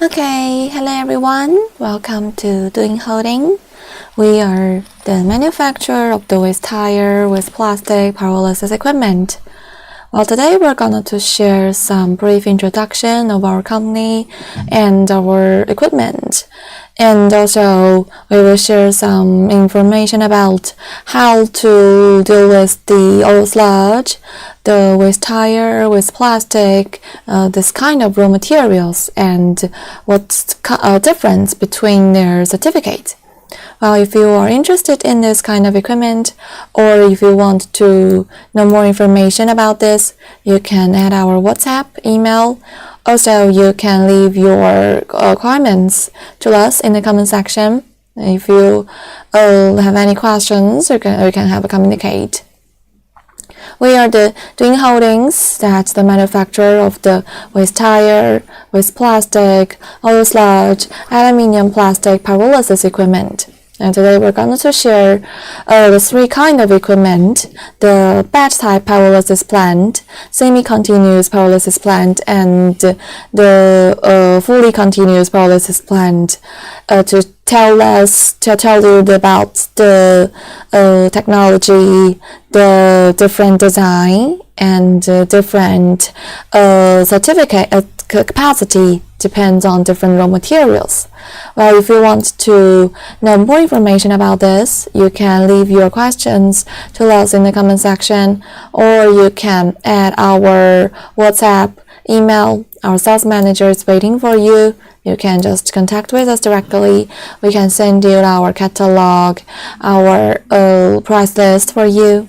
Okay, hello everyone. Welcome to Doing Holding. We are the manufacturer of the waste tire with plastic pyrolysis equipment. Well, today we're going to share some brief introduction of our company and our equipment. And also, we will share some information about how to deal with the oil sludge, the waste tire, with plastic, this kind of raw materials, and what's the difference between their certificate. Well, if you are interested in this kind of equipment, or if you want to know more information about this, you can add our WhatsApp, email. Also, you can leave your comments to us in the comment section. If you have any questions, we can have a communicate. We are the Doing Holdings, that's the manufacturer of the waste tire, waste plastic, oil sludge, aluminium plastic pyrolysis equipment. And today we're going to share the three kind of equipment: the batch type pyrolysis plant, semi-continuous pyrolysis plant, and the fully continuous pyrolysis plant, to tell you about the technology, the different design, and different certificate capacity depends on different raw materials. Well, if you want to know more information about this, you can leave your questions to us in the comment section, or you can add our WhatsApp, email. Our sales manager is waiting for you. You can just contact with us directly. We can send you our catalog, our price list for you.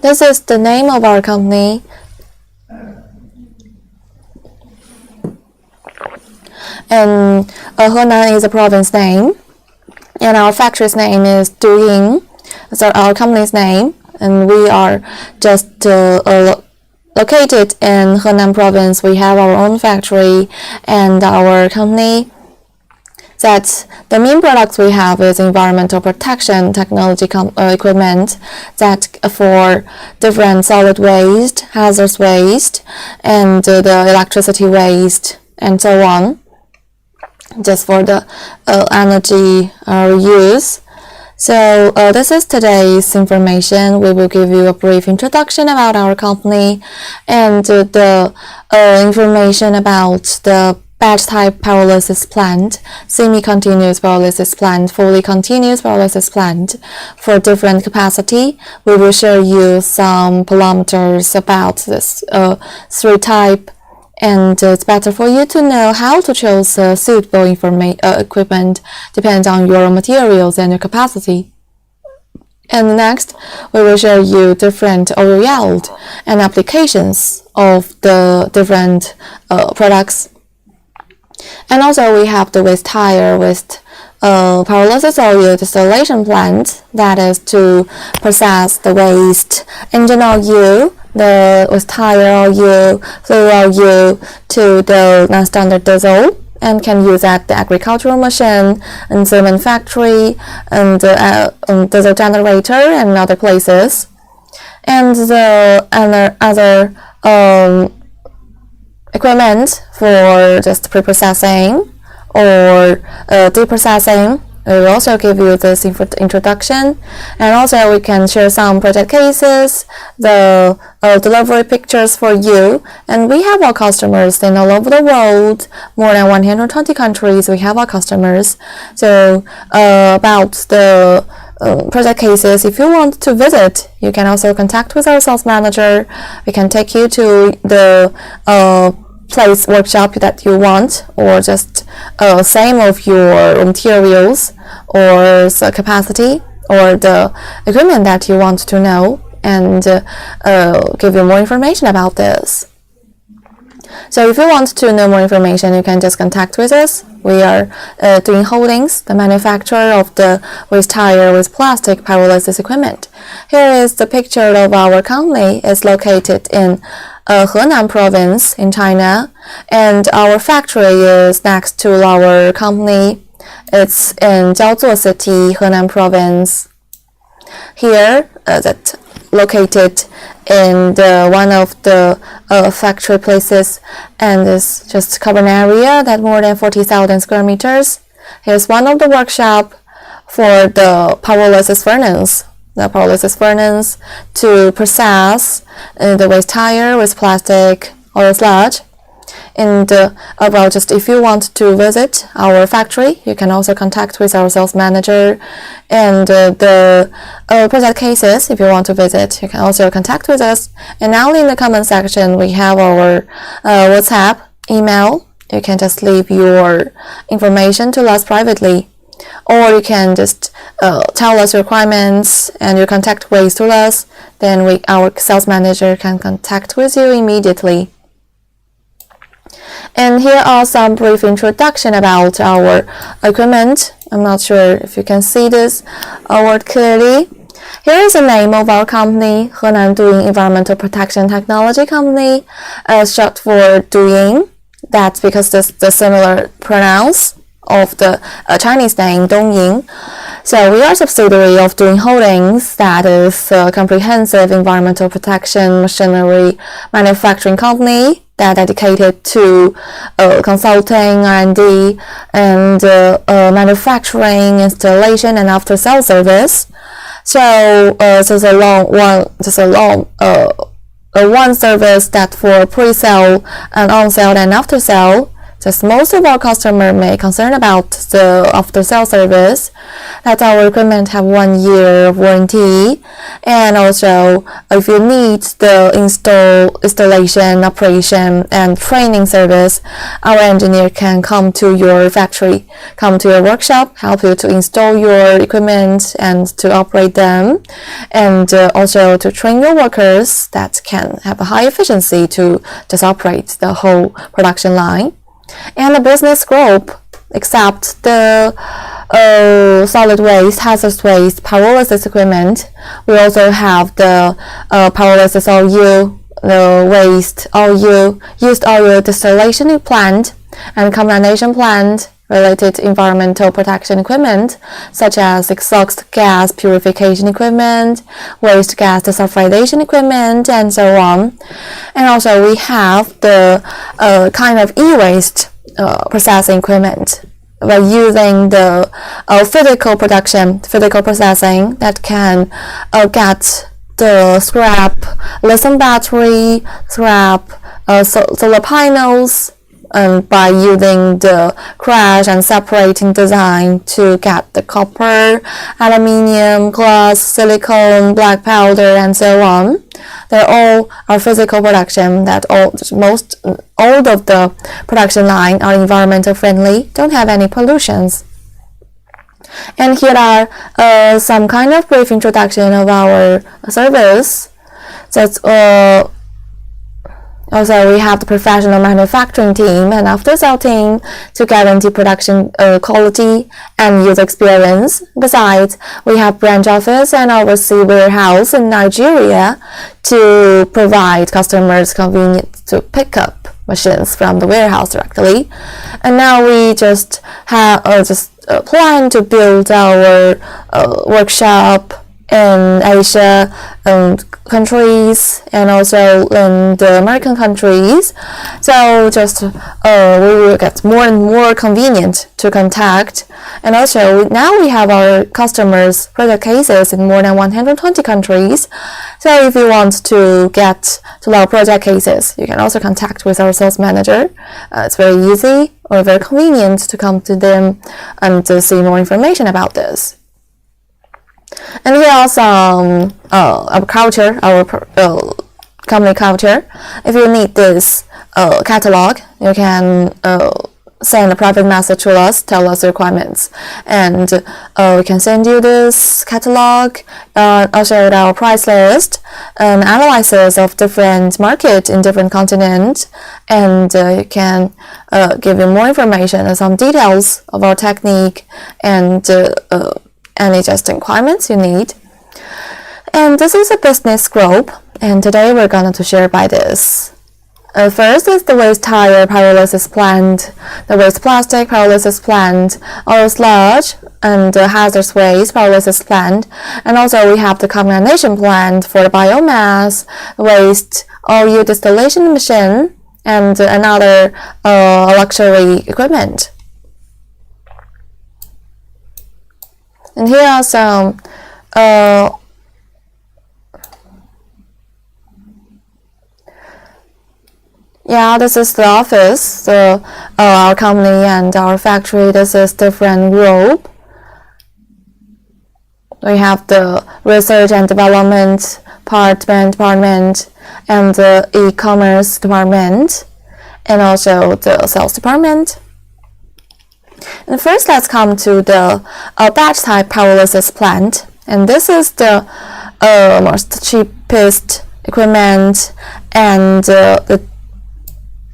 This is the name of our company. And Henan is a province name, and our factory's name is Doing, so our company's name, and we are just located in Henan province. We have our own factory and our company. That the main products we have is environmental protection technology equipment that for different solid waste, hazardous waste, and the electricity waste, and so on, just for the energy use. So this is today's information. We will give you a brief introduction about our company and the information about the batch type pyrolysis plant, semi-continuous pyrolysis plant, fully continuous pyrolysis plant for different capacity. We will show you some parameters about this three type, and it's better for you to know how to choose suitable equipment depends on your materials and your capacity. And next, we will show you different oil yield and applications of the different products. And also we have the waste tire with pyrolysis oil distillation plant, that is to process the waste engine oil, the waste tire oil, fuel oil to the non-standard diesel, and can use at the agricultural machine and cement factory and diesel generator and other places. And the other equipment for just pre-processing or deprocessing. We will also give you this introduction, and also we can share some project cases, the delivery pictures for you. And we have our customers in all over the world, more than 120 countries. We have our customers. So about the project cases, if you want to visit, you can also contact with our sales manager. We can take you to the place workshop that you want, or just same of your materials or capacity or the equipment that you want to know, and give you more information about this. So if you want to know more information, you can just contact with us. We are Doing Holdings, the manufacturer of the waste tire with plastic pyrolysis equipment. Here is the picture of our company. It's located in Henan province in China, and our factory is next to our company. It's in Jiaozuo City, Henan province. Here, that located in one of the factory places, and it's just cover an area that more than 40,000 square meters. Here's one of the workshop for the pyrolysis furnace. The pyrolysis furnace to process the waste tire with plastic or sludge. And well, just if you want to visit our factory, you can also contact with our sales manager. And the project cases, if you want to visit, you can also contact with us. And now in the comment section, we have our WhatsApp, email. You can just leave your information to us privately. Or you can just tell us your requirements and your contact ways to us. Then our sales manager can contact with you immediately. And here are some brief introduction about our equipment. I'm not sure if you can see this word clearly. Here is the name of our company, Henan Doing Environmental Protection Technology Company, short for Doing. That's because the similar pronounce of the Chinese name Dongying. So we are a subsidiary of Doing Holdings, that is a comprehensive environmental protection machinery manufacturing company that dedicated to consulting, R&D, and manufacturing, installation, and after-sale service. So just one service that for pre-sale and on-sale and after-sale. Just most of our customers may concern about the after-sale service. That our equipment have 1 year of warranty, and also if you need the installation, operation, and training service, our engineer can come to your factory, come to your workshop, help you to install your equipment and to operate them, and also to train your workers that can have a high efficiency to just operate the whole production line. And the business group, except the solid waste, hazardous waste, pyrolysis equipment, we also have the pyrolysis OU, the waste OU, used oil distillation plant, and combination plant related environmental protection equipment, such as exhaust gas purification equipment, waste gas desulfurization equipment, and so on. And also we have the kind of e-waste processing equipment by using the physical processing that can get the scrap lithium battery, scrap solar panels, by using the crash and separating design to get the copper, aluminium, glass, silicone, black powder, and so on. They're all our physical production that all of the production line are environmental friendly, don't have any pollutions. And here are some kind of brief introduction of our service. That's also, we have the professional manufacturing team and after-sale team to guarantee production quality and user experience. Besides, we have branch office and overseas warehouse in Nigeria to provide customers convenience to pick up machines from the warehouse directly. And now we just plan to build our workshop in Asia countries and also in the American countries. So just we will get more and more convenient to contact. And also now we have our customers project cases in more than 120 countries. So if you want to get to our project cases, you can also contact with our sales manager. It's very easy or very convenient to come to them and to see more information about this. And here are some our culture, our company culture. If you need this catalog, you can send a private message to us, tell us the requirements, and we can send you this catalog, also our price list, an analysis of different market in different continents, and you can give you more information and some details of our technique and any just requirements you need. And this is a business group, and today we're going to share by this First is the waste tire pyrolysis plant, the waste plastic pyrolysis plant, oil sludge and hazardous waste pyrolysis plant, and also we have the combination plant for the biomass, waste oil distillation machine, and another luxury equipment. And here are some this is the office, our company and our factory. This is different group. We have the research and development department and the e-commerce department and also the sales department. And first, let's come to the batch type pyrolysis plant. And this is the most cheapest equipment and the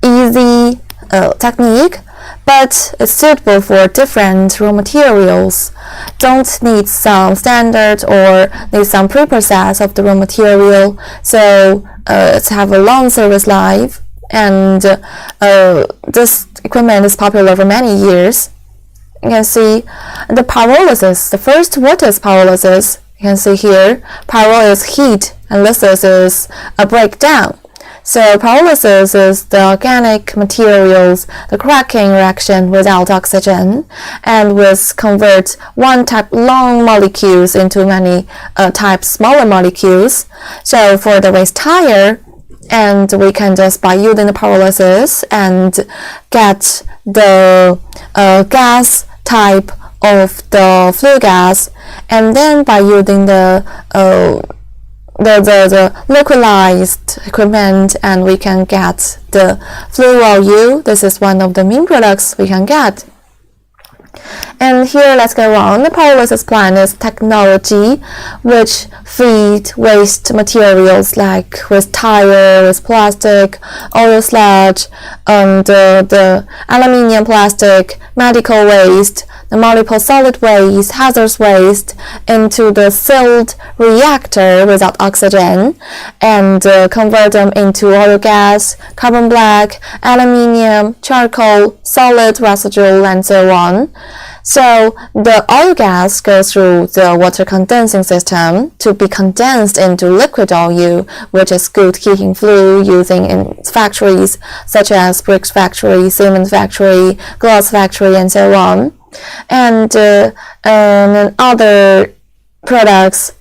easy technique, but it's suitable for different raw materials. Don't need some standard or need some pre-process of the raw material, so it's have a long service life, and this equipment is popular for many years. You can see the pyrolysis. The first, what is pyrolysis? You can see here, pyro is heat and lysis is a breakdown. So pyrolysis is the organic materials, the cracking reaction without oxygen, and with convert one type long molecules into many type smaller molecules. So for the waste tire, and we can just by using the pyrolysis and get the gas type of the flue gas, and then by using the liquidized equipment, and we can get the flue oil. This is one of the main products we can get. And here, let's go on. The pyrolysis plant is technology which feed waste materials like with tire, with plastic, oil sludge, and the aluminium plastic, medical waste, the multiple solid waste, hazardous waste into the sealed reactor without oxygen, and convert them into oil gas, carbon black, aluminium, charcoal, solid residue, and so on. So the oil gas goes through the water condensing system to be condensed into liquid oil, which is good heating fuel using in factories such as brick factory, cement factory, glass factory, and so on. And other products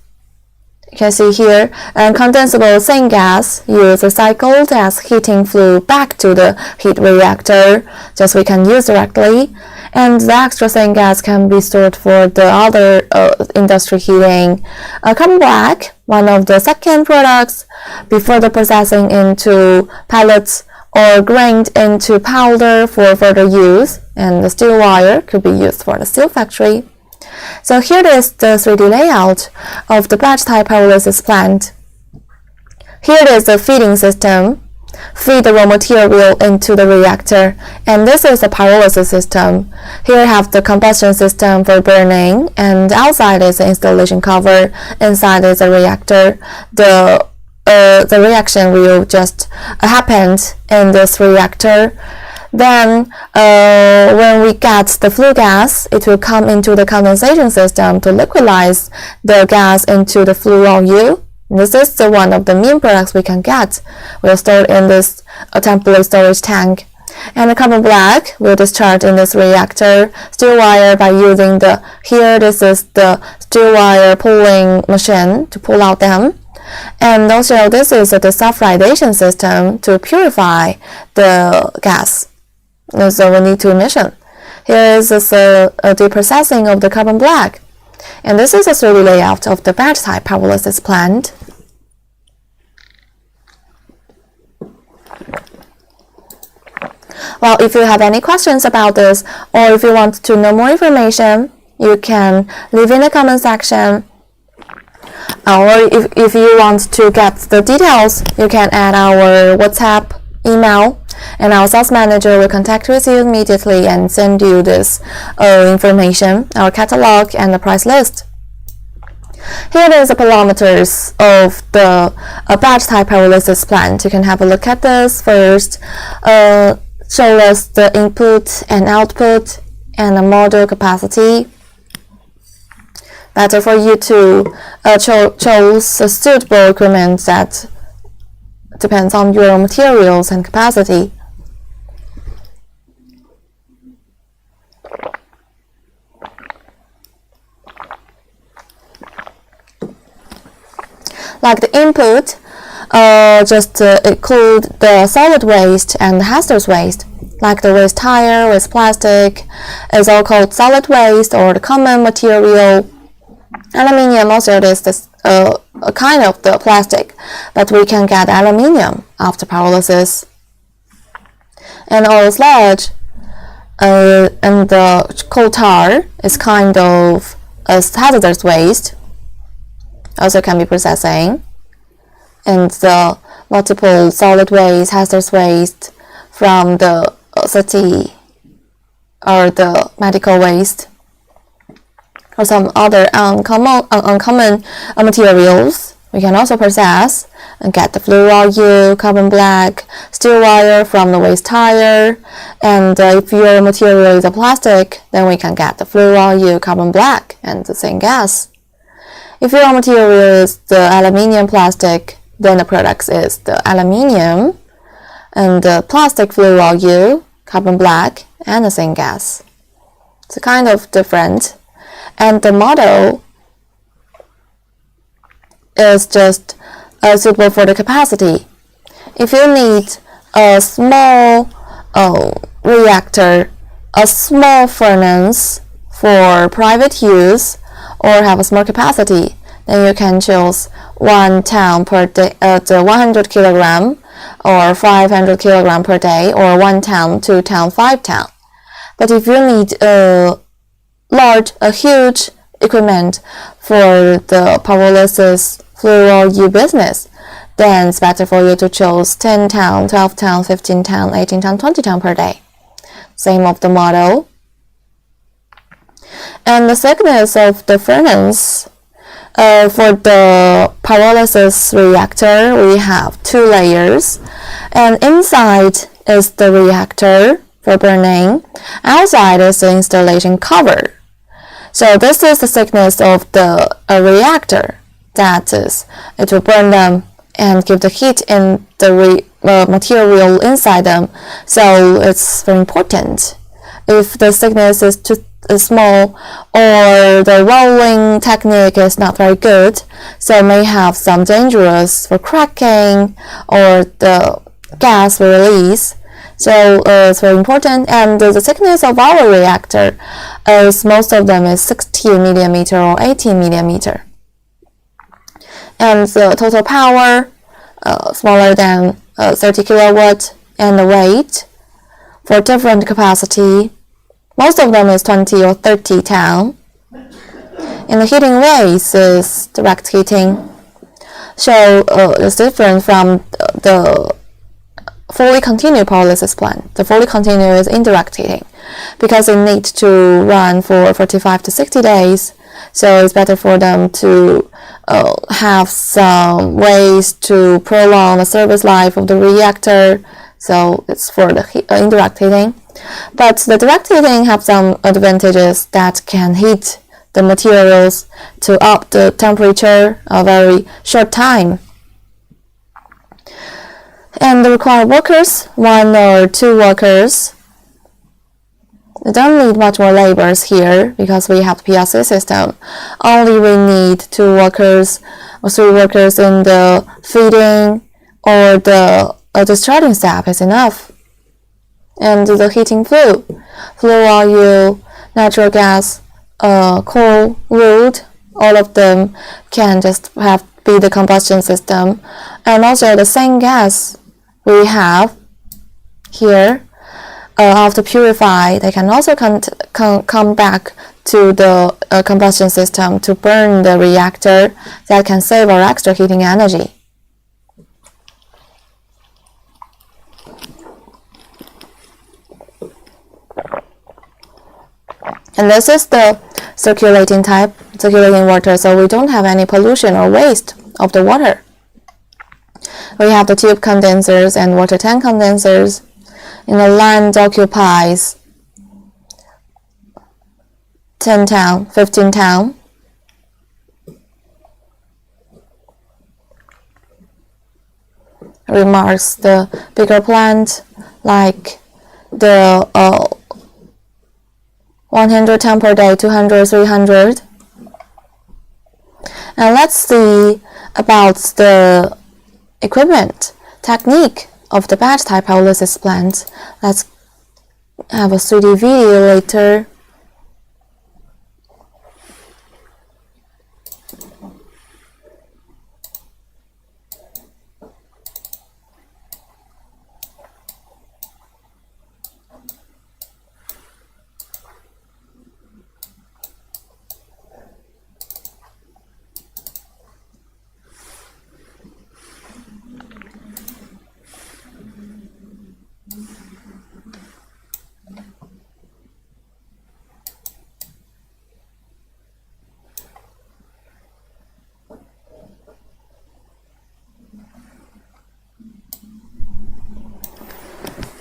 you can see here, and condensable syn-gas used recycled as heating fuel back to the heat reactor, just we can use directly. And the extra syn-gas can be stored for the other industry heating. Carbon black, one of the second products, before the processing into pellets or grind into powder for further use, and the steel wire could be used for the steel factory. So here is the 3D layout of the batch type pyrolysis plant. Here is the feeding system. Feed the raw material into the reactor, and this is the pyrolysis system. Here have the combustion system for burning, and outside is the installation cover, inside is a reactor. The reaction will just happen in this reactor. Then when we get the flue gas, it will come into the condensation system to liquidize the gas into the flue oil. This is one of the main products we can get. We'll store in this temporary storage tank. And the carbon black will discharge in this reactor. Steel wire by using this is the steel wire pulling machine to pull out them. And also this is the self-radiation system to purify the gas. So we need to emission. Here is the processing of the carbon black. And this is a 3D layout of the batch type pyrolysis plant. Well, if you have any questions about this, or if you want to know more information, you can leave in the comment section. Or if you want to get the details, you can add our WhatsApp, email, and our sales manager will contact with you immediately and send you this information, our catalog, and the price list. Here is the parameters of the batch type pyrolysis plant. You can have a look at this first. Show us the input and output and the module capacity. Better for you to choose a suitable equipment that depends on your materials and capacity. Like the input, just include the solid waste and the hazardous waste. Like the waste tire, waste plastic is all called solid waste, or the common material. Aluminium also is this, a kind of the plastic, but we can get aluminium after pyrolysis. And oil sludge and the coal tar is kind of a hazardous waste. Also can be processing, and the multiple solid waste, hazardous waste from the city or the medical waste or some other uncommon materials. We can also process and get the flue oil, carbon black, steel wire from the waste tire, and if your material is a plastic, then we can get the flue oil, carbon black, and the syn-gas. If your material is the aluminium plastic, then the product is the aluminium and the plastic flue oil, carbon black, and the syn-gas. It's kind of different. And the model is just suitable for the capacity. If you need a small reactor, a small furnace for private use, or have a small capacity, then you can choose 1 ton per day, 100 kilogram or 500 kilogram per day, or 1 ton, 2 ton, 5 ton. But if you need a huge equipment for the pyrolysis flue oil business, then it's better for you to choose 10 ton, 12 ton, 15 ton, 18 ton, 20 ton per day. Same of the model. And the thickness of the furnace, for the pyrolysis reactor, we have 2 layers, and inside is the reactor for burning, outside is the installation cover. So this is the thickness of the reactor. That is, it will burn them and give the heat in the material inside them. So it's very important. If the thickness is too small, or the rolling technique is not very good, so it may have some dangerous for cracking or the gas release. So it's very important. And the thickness of our reactor is, most of them is 16 millimeter or 18 millimeter. And the total power smaller than 30 kilowatt, and the weight for different capacity, most of them is 20 or 30 ton. And the heating ways is direct heating. So it's different from the fully continuous pyrolysis plant. The fully continuous is indirect heating because it needs to run for 45 to 60 days. So it's better for them to have some ways to prolong the service life of the reactor. So it's for the indirect heating. But the direct heating have some advantages that can heat the materials to up the temperature a very short time. And they require workers, 1 or 2 workers. We don't need much more labors here because we have the PLC system. Only we need 2 workers or 3 workers in the feeding or the discharging step is enough. And the heating flue oil, natural gas, coal, wood, all of them can just be the combustion system. And also the syn-gas we have here, after purify, they can also come back to the combustion system to burn the reactor. That can save our extra heating energy. And this is the circulating water, so we don't have any pollution or waste of the water. We have the tube condensers and water tank condensers. And the land occupies 10 town, 15 town. Remarks the bigger plant like the 100 ton per day, 200, 300. And let's see about the equipment technique of the batch type pyrolysis plant. Let's have a 3D video later.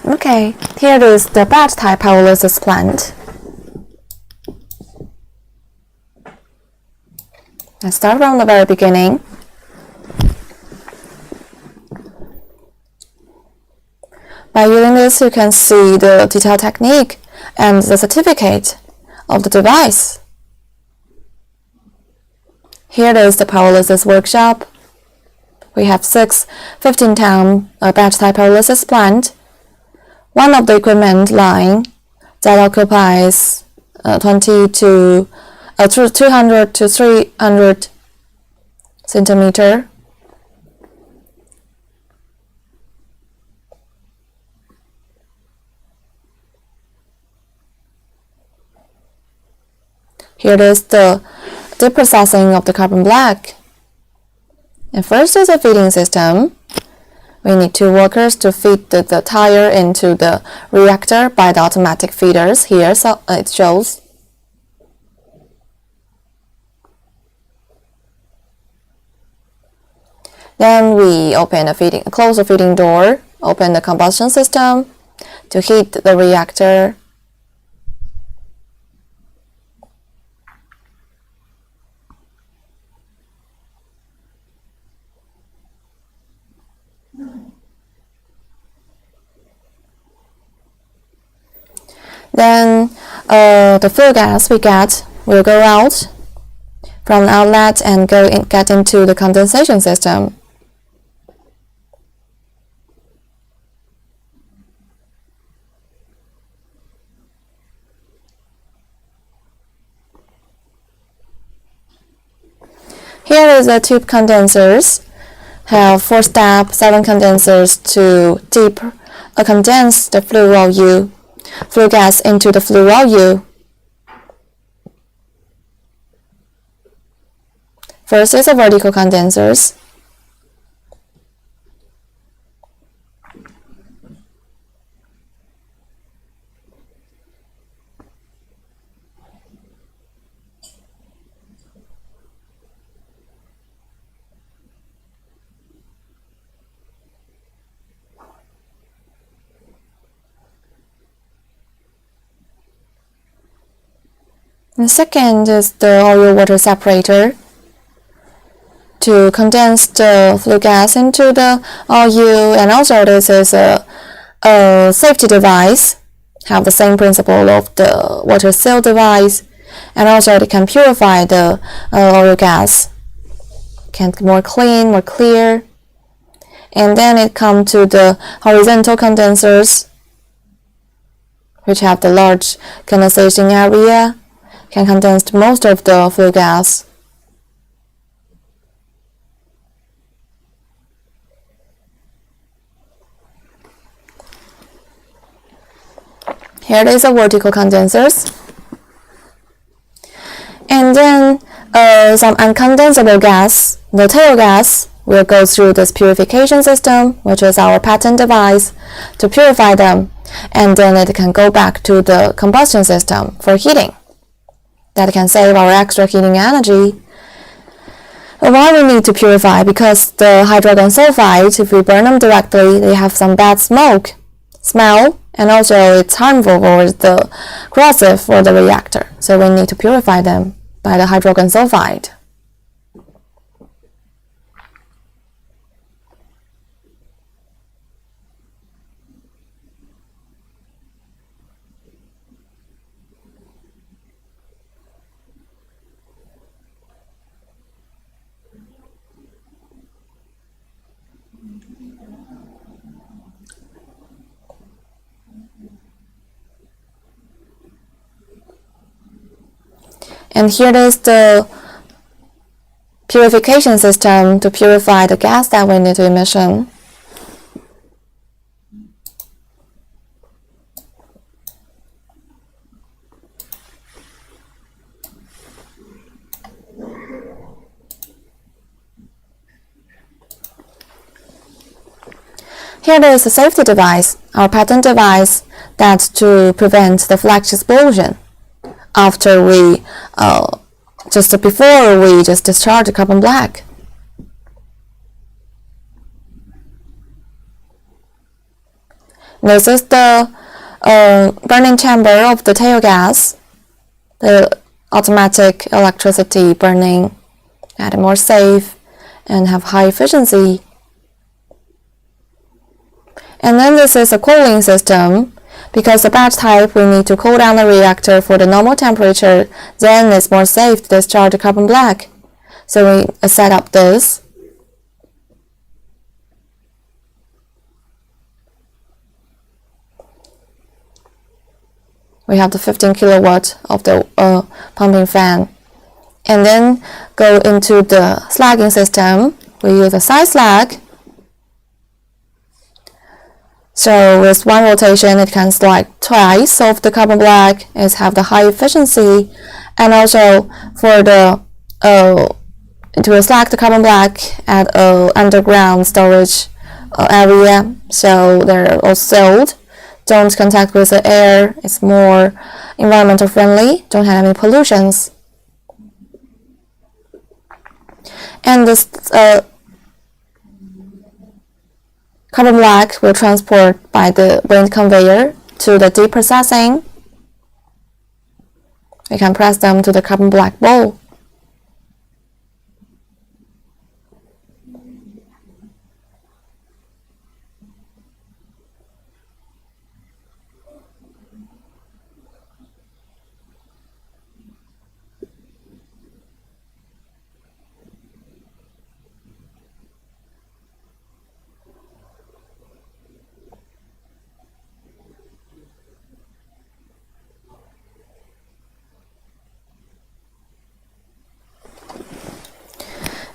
Okay, here is the batch type pyrolysis plant. Let's start from the very beginning. By using this, you can see the detailed technique and the certificate of the device. Here is the pyrolysis workshop. We have 6 15-ton batch type pyrolysis plant. One of the equipment line that occupies 200 to 300 centimeter. Here is the deprocessing of the carbon black. And first is a feeding system. We need 2 workers to feed the tire into the reactor by the automatic feeders here, so it shows. Then we close the feeding door, open the combustion system to heat the reactor. Then the flue gas we get will go out from the outlet and get into the condensation system. Here is the tube condensers. Have 4 steps, 7 condensers to condense the flue gas into the flue value. First is the vertical condensers. And second is the oil-water separator to condense the flue gas into the oil, and also this is a safety device, have the same principle of the water seal device, and also it can purify the oil gas, can more clean, more clear. And then it comes to the horizontal condensers, which have the large condensation area, can condense most of the flue gas. Here is a vertical condensers. And then some uncondensable gas, the tail gas, will go through this purification system, which is our patent device, to purify them. And then it can go back to the combustion system for heating. that can save our extra heating energy. Why we need to purify? Because the hydrogen sulfide, if we burn them directly, they have some bad smell, and also it's harmful or the corrosive for the reactor. So we need to purify them by the hydrogen sulfide. And here is the purification system to purify the gas that we need to emission. Here is a safety device, our patent device, that's to prevent the flash explosion after we just before we just discharge the carbon black. This is the burning chamber of the tail gas, the automatic electricity burning that is more safe and have high efficiency. And then this is a cooling system. Because the batch type, we need to cool down the reactor for the normal temperature, then it's more safe to discharge the carbon black. So we set up this. We have the 15 kilowatt of the pumping fan. And then go into the slagging system. We use a side slag. So with one rotation, it can slag twice of the carbon black. It have the high efficiency, and also for the to slag the carbon black at a underground storage area, so they're all sealed. Don't contact with the air. It's more environmental friendly. Don't have any pollutions. And this carbon black will transport by the wind conveyor to the deep processing. We can press them to the carbon black bowl.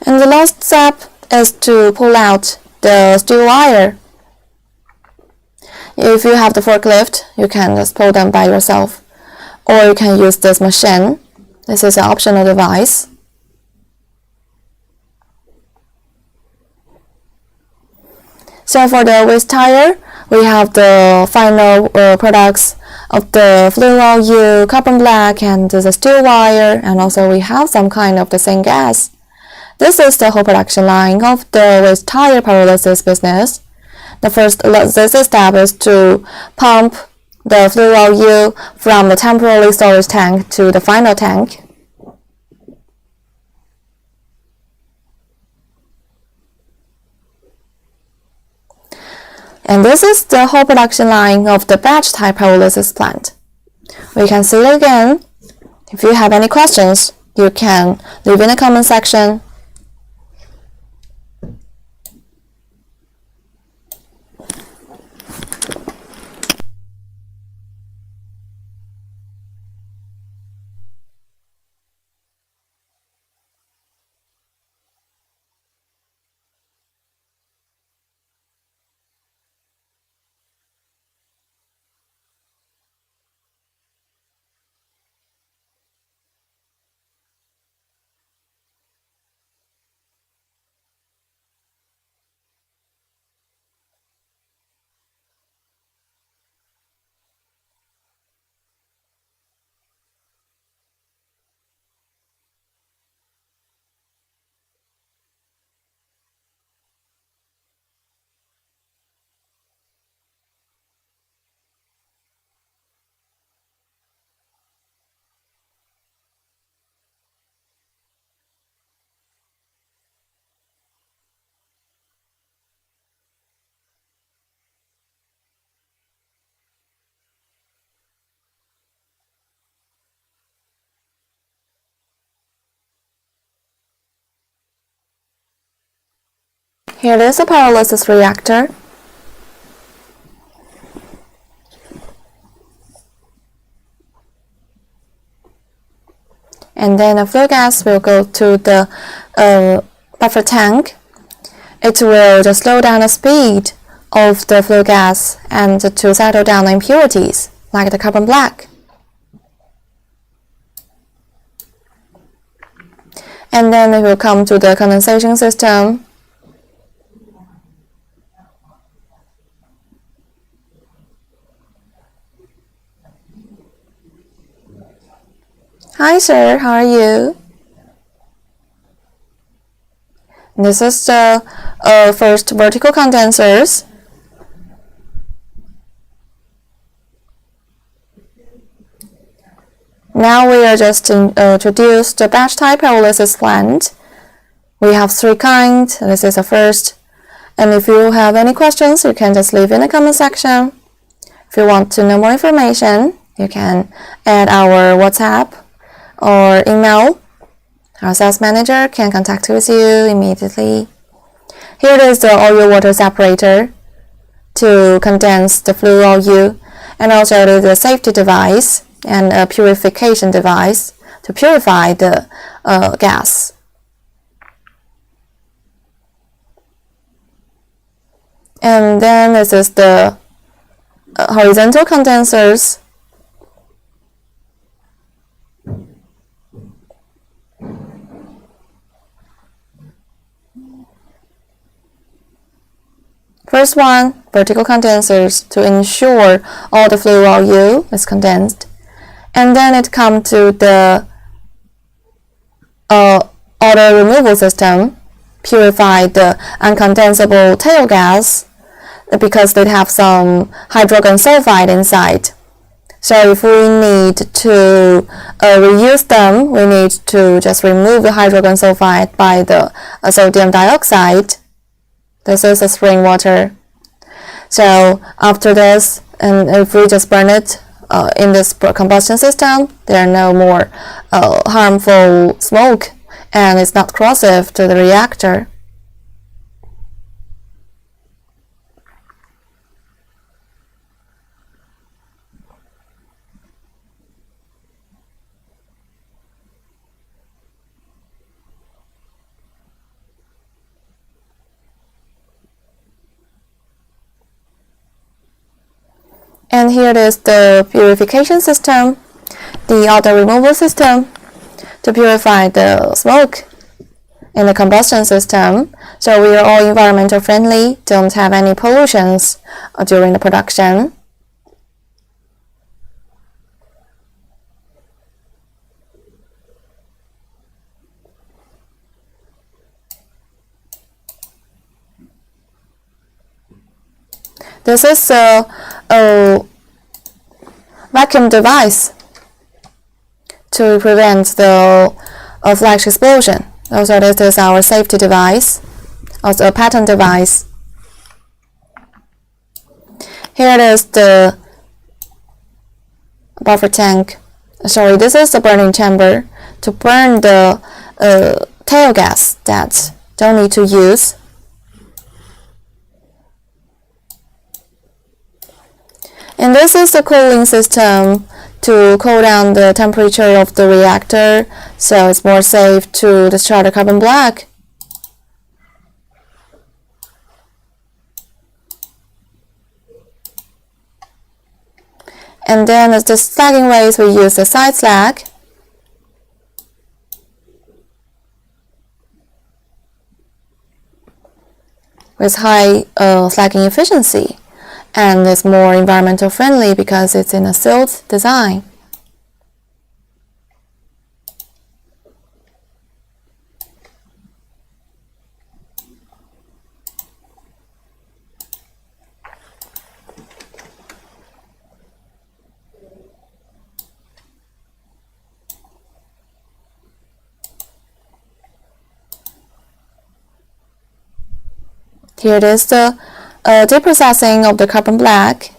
And the last step is to pull out the steel wire. If you have the forklift, you can just pull them by yourself, or you can use this machine. This is an optional device. So for the waste tire, we have the final products of the flue oil, carbon black, and the steel wire, and also we have some kind of the syn-gas. This is the whole production line of the waste tire pyrolysis business. The first step is to pump the flue oil from the temporary storage tank to the final tank. And this is the whole production line of the batch type pyrolysis plant. We can see it again. If you have any questions, you can leave in the comment section. Here is a pyrolysis reactor. And then the flue gas will go to the buffer tank. It will just slow down the speed of the flue gas and to settle down the impurities, like the carbon black. And then it will come to the condensation system. Hi sir, how are you? This is the first vertical condensers. Now we are just introduce the batch type pyrolysis plant. We have 3 kinds. This is the first. And if you have any questions, you can just leave in the comment section. If you want to know more information, you can add our WhatsApp or email. Our sales manager can contact with you immediately. Here is the oil water separator to condense the flue oil, and also it is a safety device and a purification device to purify the gas. And then this is the horizontal condensers. First one, vertical condensers to ensure all the flue oil is condensed. And then it comes to the odor removal system, purify the uncondensable tail gas because they have some hydrogen sulfide inside. So if we need to reuse them, we need to just remove the hydrogen sulfide by the sodium dioxide. This is the spring water. So after this, and if we just burn it in this combustion system, there are no more harmful smoke, and it's not corrosive to the reactor. And here is the purification system, the odor removal system to purify the smoke in the combustion system. So we are all environmental friendly, don't have any pollutions during the production. This is a vacuum device to prevent the flash explosion. Also, this is our safety device, also a patent device. Here is the buffer tank. Sorry, this is the burning chamber to burn the tail gas that don't need to use. And this is the cooling system to cool down the temperature of the reactor, so it's more safe to discharge the carbon black. And then as the slagging ways, we use the side slag. With high slagging efficiency. And it's more environmental friendly because it's in a sealed design. Here it is the deprocessing of the carbon black.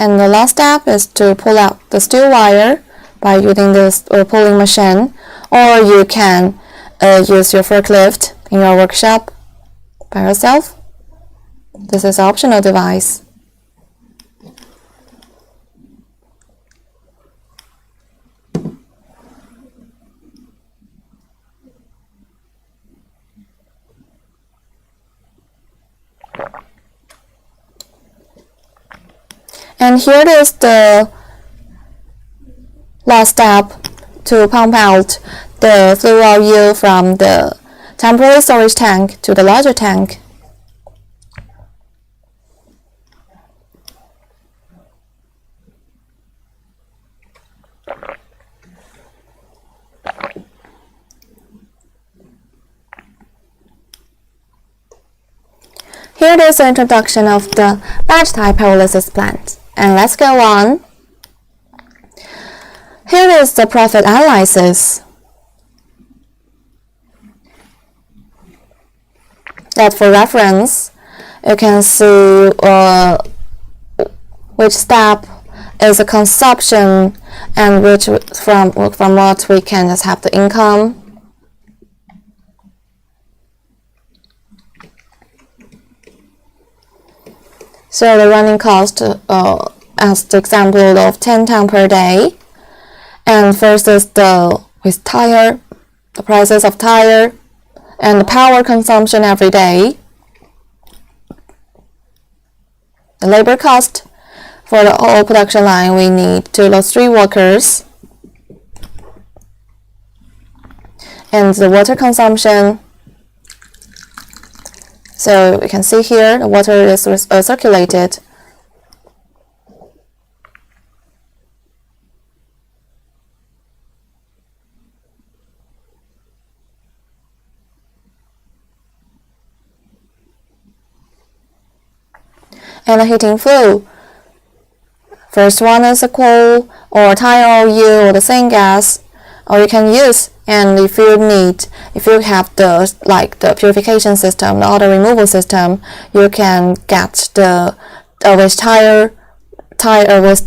And the last step is to pull out the steel wire by using this pulling machine, or you can use your forklift in your workshop by yourself. This is an optional device. And here is the last step to pump out the fuel oil from the temporary storage tank to the larger tank. Here is the introduction of the batch type pyrolysis plant. And let's go on. Here is the profit analysis. That for reference, you can see which step is a consumption and which from what we can just have the income. So the running cost as the example of 10 tons per day. And first is with tire, the prices of tire, and the power consumption every day. The labor cost for the whole production line, we need 2 to 3 workers. And the water consumption. So we can see here the water is circulated. And the heating fluid. First one is a coal or tire oil or the syn-gas, or you can use. And if you have the purification system, the auto removal system, you can get the with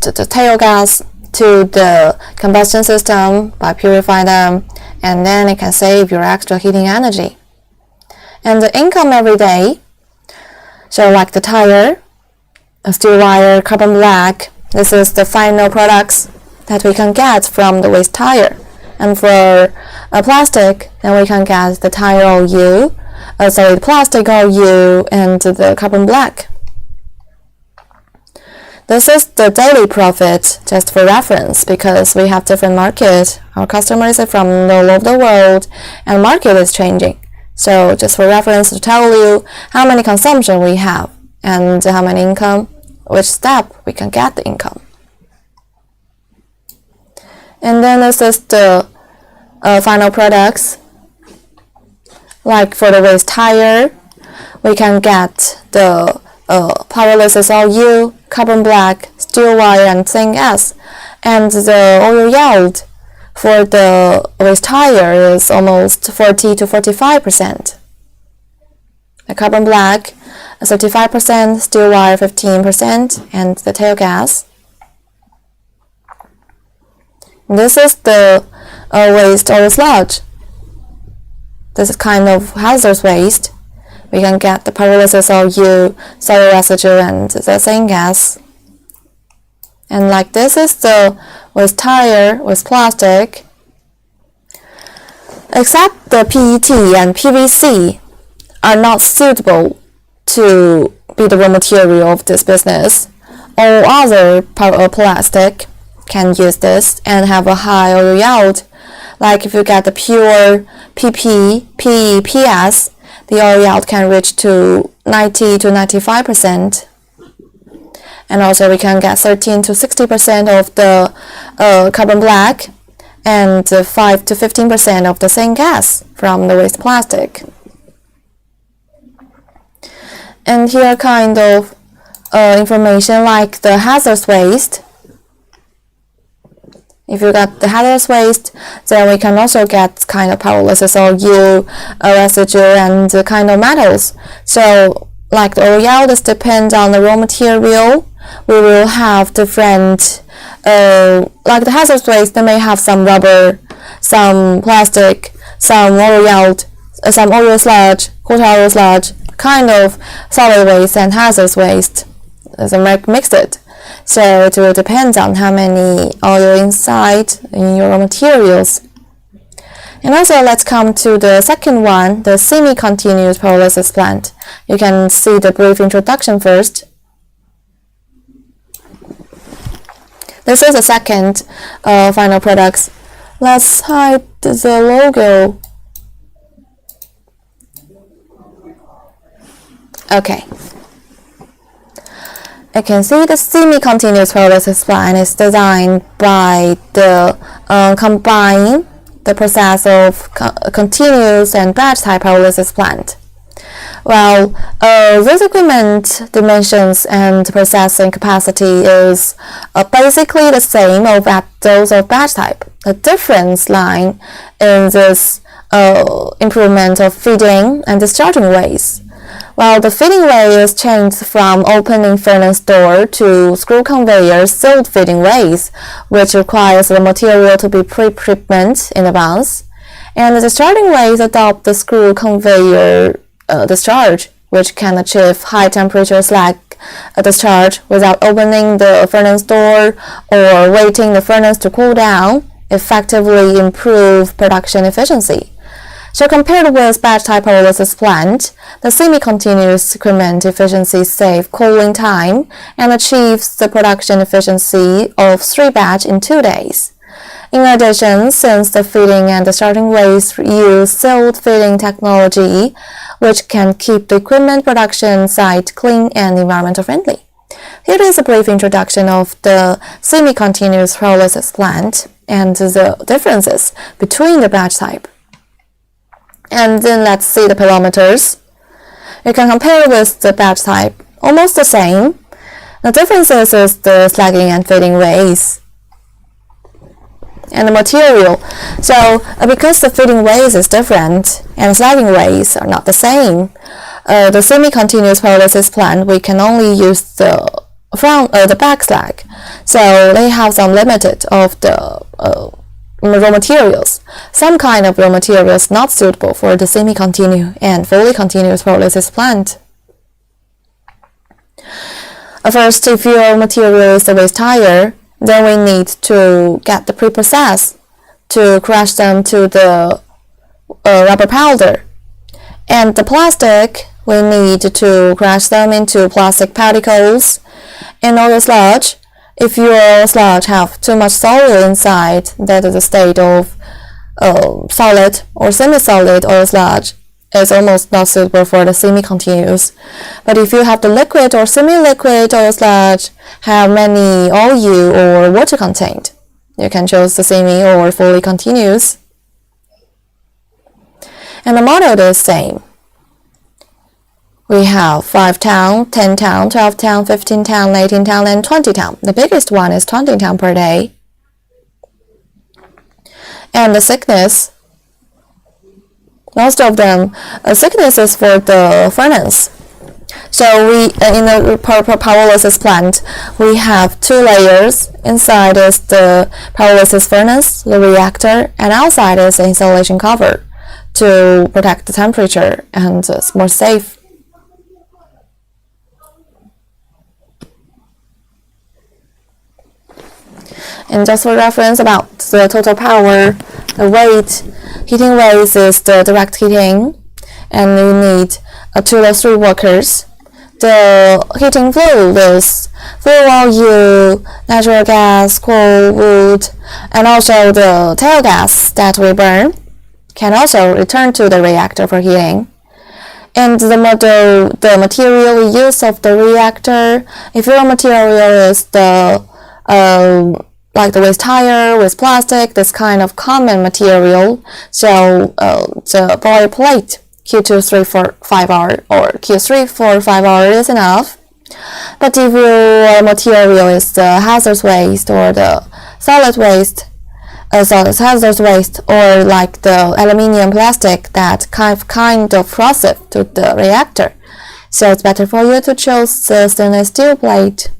the tail gas to the combustion system by purifying them, and then it can save your extra heating energy. And the income every day, so like the tire, a steel wire, carbon black, this is the final products that we can get from the waste tire. And for plastic, then we can get the tire oil, the plastic oil, and the carbon black. This is the daily profit, just for reference, because we have different markets. Our customers are from all over the world, and market is changing. So just for reference to tell you how many consumption we have, and how many income, which step we can get the income. And then this is the final products. Like for the waste tire, we can get the pyrolysis oil, carbon black, steel wire, and syn-gas. And the oil yield for the waste tire is almost 40 to 45%. The carbon black, 35%, steel wire 15%, and the tail gas. This is the waste or sludge. This is kind of hazardous waste. We can get the pyrolysis oil, soil residue, and the syn-gas. And like this is the waste tire with plastic. Except the PET and PVC are not suitable to be the raw material of this business. All other plastic can use this and have a high oil yield. Like if you get the pure PP, PE, PS, the oil yield can reach to 90 to 95%. And also we can get 13 to 60% of the carbon black and 5 to 15% of the syn-gas from the waste plastic. And here kind of information like the hazardous waste. If you got the hazardous waste, then we can also get kind of pyrolysis oil, residue, and kind of metals. So like the oil yield depends on the raw material, we will have different, like the hazardous waste, they may have some rubber, some plastic, some oil sludge, hot oil sludge, kind of solid waste and hazardous waste. So mix it. So it will depend on how many oil inside in your raw materials. And also, let's come to the second one, the semi-continuous pyrolysis plant. You can see the brief introduction first. This is the second final products. Let's hide the logo. Okay. You can see the semi-continuous pyrolysis plant is designed by the combine the process of continuous and batch type pyrolysis plant. Well, this equipment dimensions and processing capacity is basically the same of those of batch type. The difference line in this improvement of feeding and discharging ways. While the feeding way is changed from opening furnace door to screw conveyor sealed feeding ways, which requires the material to be pre-treatment in advance, and the discharging ways adopt the screw conveyor discharge, which can achieve high temperature slag discharge without opening the furnace door or waiting the furnace to cool down, effectively improve production efficiency. So compared with batch type pyrolysis plant, the semi-continuous equipment efficiency saves cooling time and achieves the production efficiency of 3 batch in 2 days. In addition, since the feeding and discharging ways use sealed feeding technology, which can keep the equipment production site clean and environmental friendly. Here is a brief introduction of the semi-continuous pyrolysis plant and the differences between the batch type. And then let's see the parameters. You can compare with the batch type, almost the same. The differences is the slagging and feeding ways and the material. So because the feeding ways is different and the slagging ways are not the same, the semi-continuous pyrolysis plant, we can only use the back slag. So they have some limited of the raw materials. Some kind of raw materials not suitable for the semi-continuous and fully continuous pyrolysis plant. First, if your material is the waste tire, then we need to get the pre-process to crush them to the rubber powder. And the plastic, we need to crush them into plastic particles. And oil sludge, if your sludge have too much soil inside, that is a state of solid or semi-solid oil sludge, is almost not suitable for the semi-continuous. But if you have the liquid or semi-liquid oil sludge, have many oil or water contained, you can choose the semi or fully continuous. And the model is the same. We have 5 ton, 10 ton, 12 ton, 15 ton, 18 ton, and 20 ton. The biggest one is 20 ton per day. And the thickness, most of them, thickness is for the furnace. So we, in the pyrolysis plant, we have 2 layers. Inside is the pyrolysis furnace, the reactor, and outside is the insulation cover to protect the temperature and it's more safe. And just for reference about the total power, the weight, heating ways is the direct heating, and you need 2 or 3 workers. The heating fluid is fuel oil, natural gas, coal, wood, and also the tail gas that we burn can also return to the reactor for heating. And the material we use of the reactor, if your material is the like the waste tire with plastic, this kind of common material, so the boiler plate Q2 3 for 5 hours or Q3 for 5 hours is enough. But if your material is the hazardous waste or the solid waste, hazardous waste, or like the aluminium plastic that kind of corrosive to the reactor, so it's better for you to choose the stainless steel plate.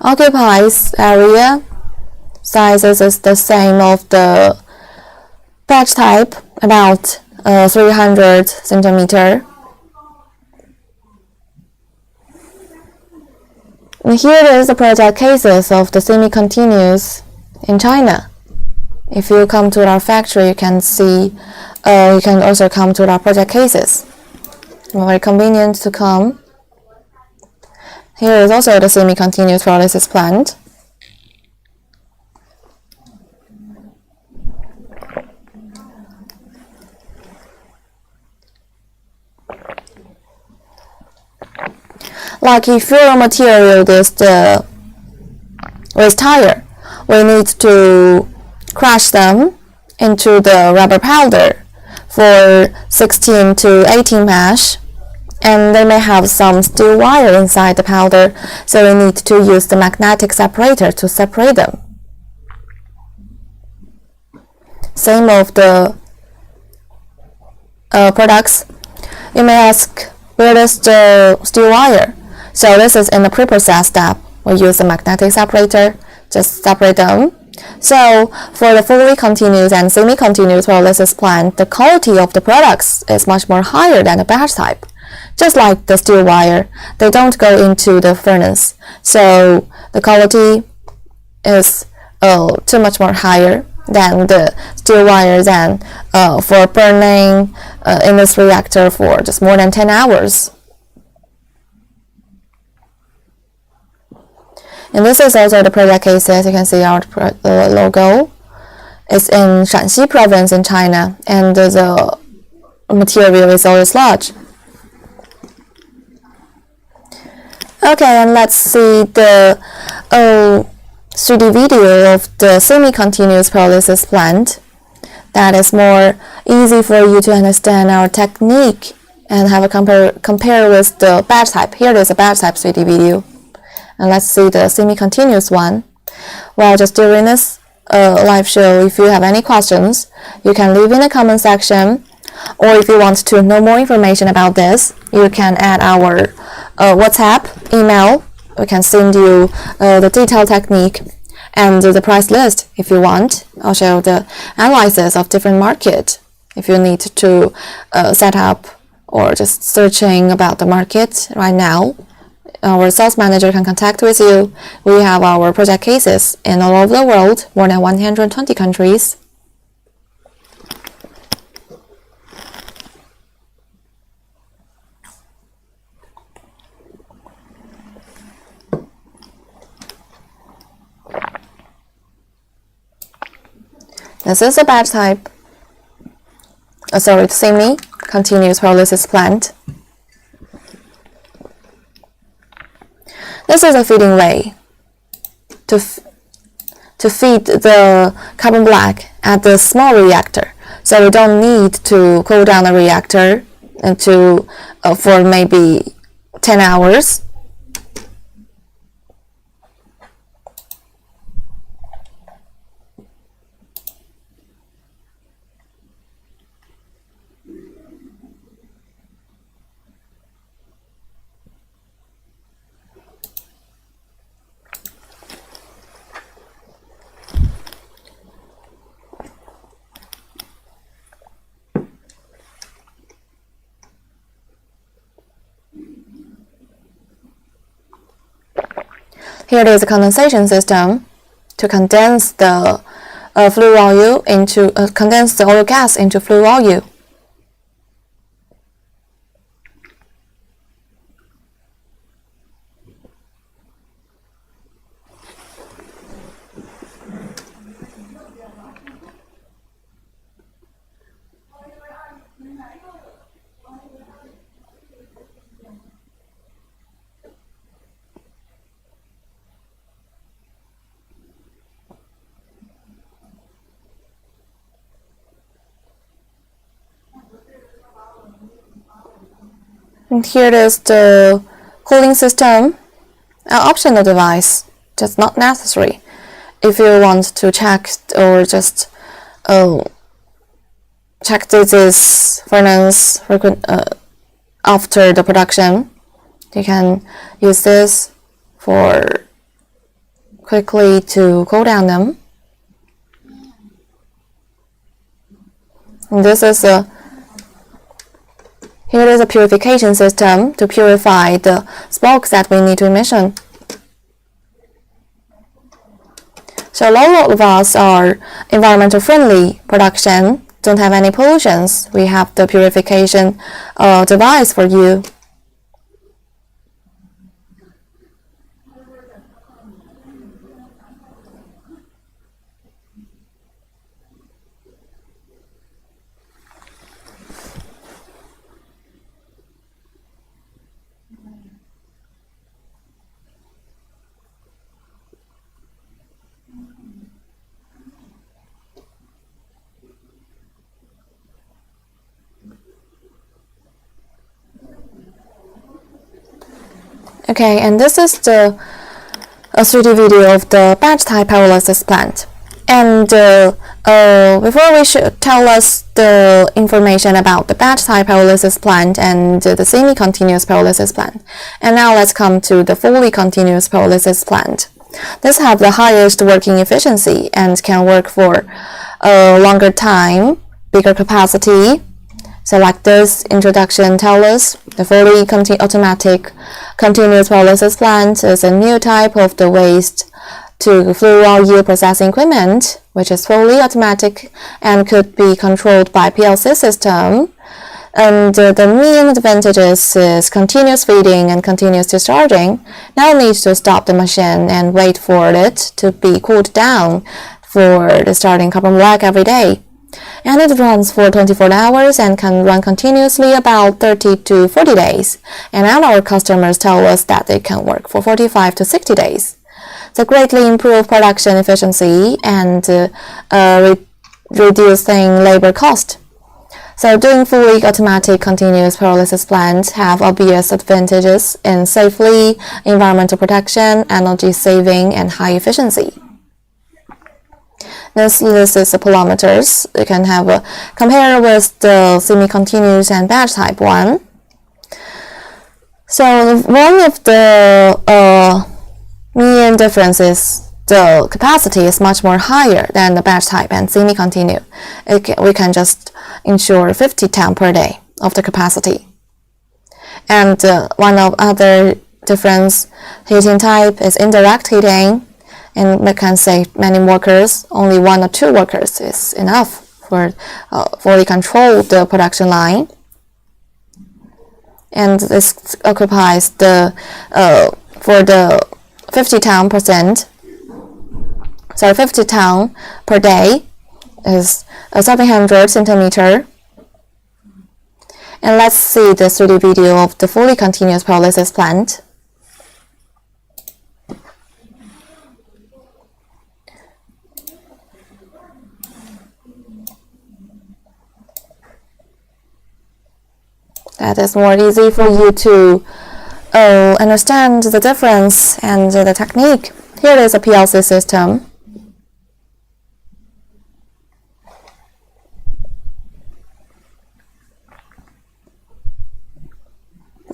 Occupies area sizes is the same of the batch type, about 300 centimeter. And here is the project cases of the semi-continuous in China. If you come to our factory, you can see, you can also come to our project cases. Very convenient to come. Here is also the semi-continuous pyrolysis plant. Like if your material is the waste tire, we need to crush them into the rubber powder for 16 to 18 mesh, and they may have some steel wire inside the powder, so we need to use the magnetic separator to separate them. Same of the products. You may ask, where is the steel wire? So this is in the pre-process step. We use the magnetic separator, just separate them. So for the fully continuous and semi-continuous pyrolysis plant, the quality of the products is much more higher than the batch type. Just like the steel wire, they don't go into the furnace, so the quality is too much more higher than the steel wire than for burning in this reactor for just more than 10 hours. And this is also the project cases. You can see our logo. It's in Shanxi province in China, and the material is oil sludge. Okay, and let's see the 3D video of the semi-continuous pyrolysis plant. That is more easy for you to understand our technique and have a compare with the batch type. Here is a batch type 3D video. And let's see the semi-continuous one. Well, just during this live show, if you have any questions, you can leave in the comment section. Or if you want to know more information about this, you can add our WhatsApp, email. We can send you the detailed technique and the price list if you want. I'll show the analysis of different market if you need to set up or just searching about the market right now. Our sales manager can contact with you. We have our project cases in all over the world, more than 120 countries. This is a batch type, semi-continuous pyrolysis plant. This is a feeding way to feed the carbon black at the small reactor. So we don't need to cool down the reactor for maybe 10 hours. Here is a condensation system to condense the condense the oil gas into flue oil. And here is the cooling system, an optional device, just not necessary. If you want to check or just check this furnace after the production, you can use this for quickly to cool down them. And here is a purification system to purify the smokes that we need to emission. So all of us are environmental friendly production, don't have any pollutions. We have the purification device for you. Okay, and this is the 3D video of the batch type pyrolysis plant. And before we should tell us the information about the batch type pyrolysis plant and the semi-continuous pyrolysis plant. And now let's come to the fully continuous pyrolysis plant. This have the highest working efficiency and can work for a longer time, bigger capacity. So like this introduction tells us, the fully automatic continuous pyrolysis plant is a new type of the waste to flue oil yield processing equipment, which is fully automatic and could be controlled by PLC system. And the main advantages is continuous feeding and continuous discharging. No need to stop the machine and wait for it to be cooled down for the starting carbon black every day. And it runs for 24 hours and can run continuously about 30 to 40 days. And our customers tell us that they can work for 45 to 60 days. So greatly improve production efficiency and reducing labor cost. So doing fully automatic continuous pyrolysis plants have obvious advantages in safely, environmental protection, energy saving, and high efficiency. This is the parameters. You can have a compare with the semi-continuous and batch type one. So one of the main differences, the capacity is much more higher than the batch type and semi-continuous. We can just ensure 50 ton per day of the capacity. And one of other difference heating type is indirect heating. And we can save many workers. Only 1 or 2 workers is enough for fully control the production line. And this occupies the for the 50 ton per day is 700 centimeter. And let's see the 3D video of the fully continuous pyrolysis plant. That is more easy for you to understand the difference and the technique. Here is a PLC system.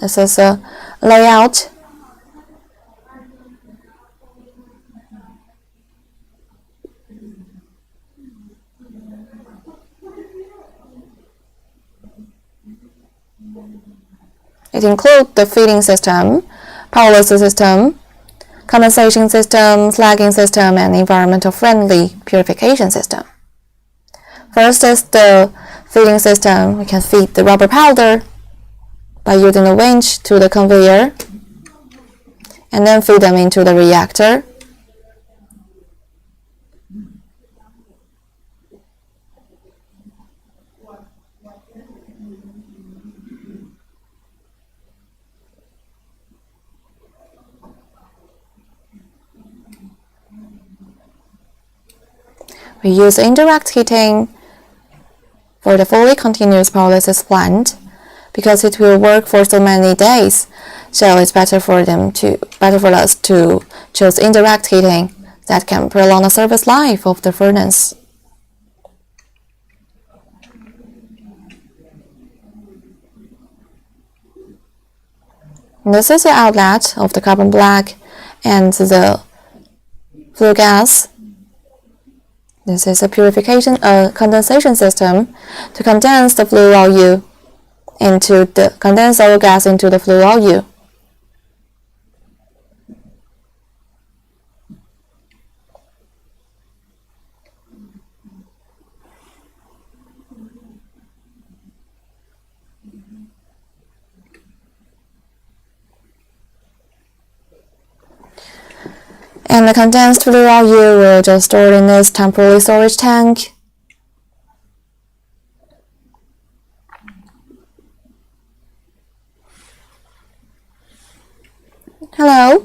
This is a layout. It includes the feeding system, pyrolysis system, condensation system, slagging system, and environmental friendly purification system. First is the feeding system. We can feed the rubber powder by using a winch to the conveyor and then feed them into the reactor. We use indirect heating for the fully continuous pyrolysis plant because it will work for so many days. So it's better for us to choose indirect heating that can prolong the service life of the furnace. And this is the outlet of the carbon black and the flue gas. This is a purification condensation system to condense the flue volume into the condensed oil gas into the flue volume. And the condensed flue volume will just store in this temporary storage tank. Hello,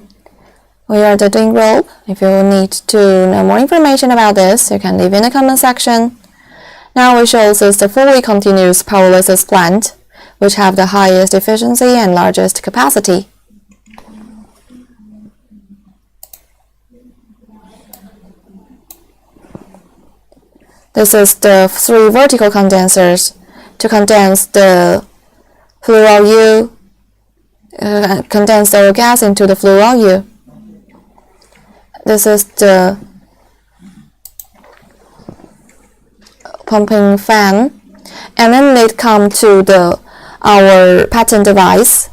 we are the doing group. If you need to know more information about this, you can leave in the comment section. Now we show this the fully continuous pyrolysis plant, which have the highest efficiency and largest capacity. This is the 3 vertical condensers to condense the flue volume, condense the gas into the flue volume. This is the pumping fan, and then it comes to our patent device.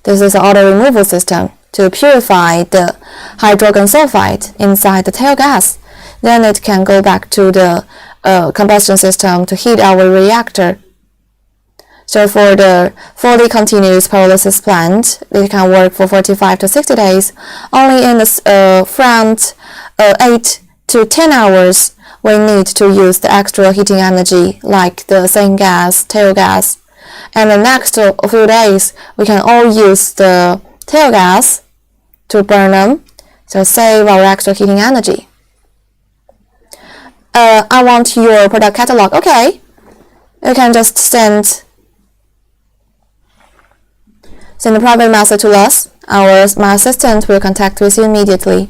This is the auto removal system to purify the hydrogen sulfide inside the tail gas. Then it can go back to the combustion system to heat our reactor. So for the fully continuous pyrolysis plant, it can work for 45 to 60 days. Only in the front 8 to 10 hours, we need to use the extra heating energy like the syn-gas, tail gas. And the next few days, we can all use the tail gas to burn them, so save our extra heating energy. I want your product catalog. Okay, you can just send a private message to us. My assistant will contact with you immediately.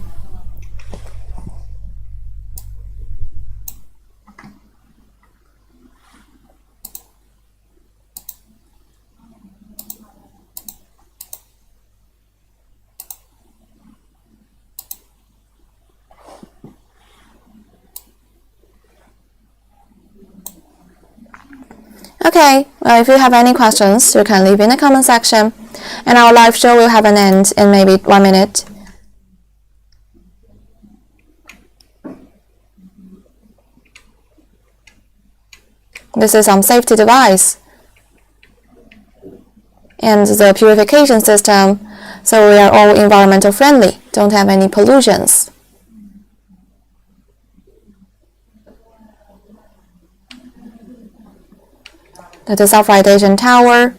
Okay, well, if you have any questions, you can leave in the comment section, and our live show will have an end in maybe 1 minute. This is some safety device and the purification system, so we are all environmental friendly, don't have any pollutions. The self-radiation tower.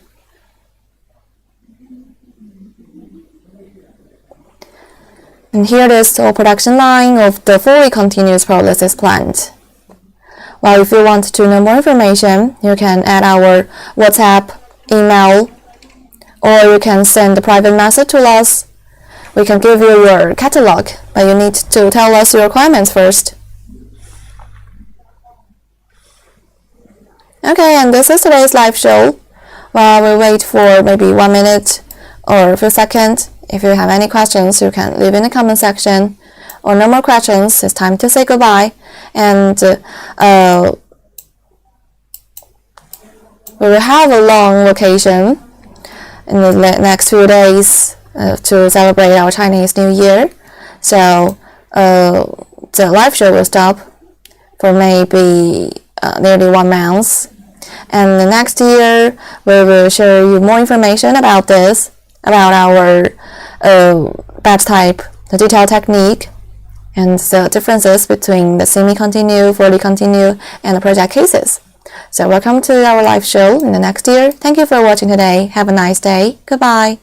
And here is the production line of the fully continuous pyrolysis plant. Well, if you want to know more information, you can add our WhatsApp, email, or you can send a private message to us. We can give you your catalog, but you need to tell us your requirements first. Okay, and this is today's live show. While we wait for maybe 1 minute or a few seconds, if you have any questions, you can leave in the comment section. Or no more questions, it's time to say goodbye. And we will have a long vacation in the next few days to celebrate our Chinese New Year. So the live show will stop for maybe nearly 1 month. And the next year, we will share you more information about this, about our batch type, the detail technique, and the differences between the semi-continue, fully continue, and the project cases. So welcome to our live show in the next year. Thank you for watching today. Have a nice day. Goodbye.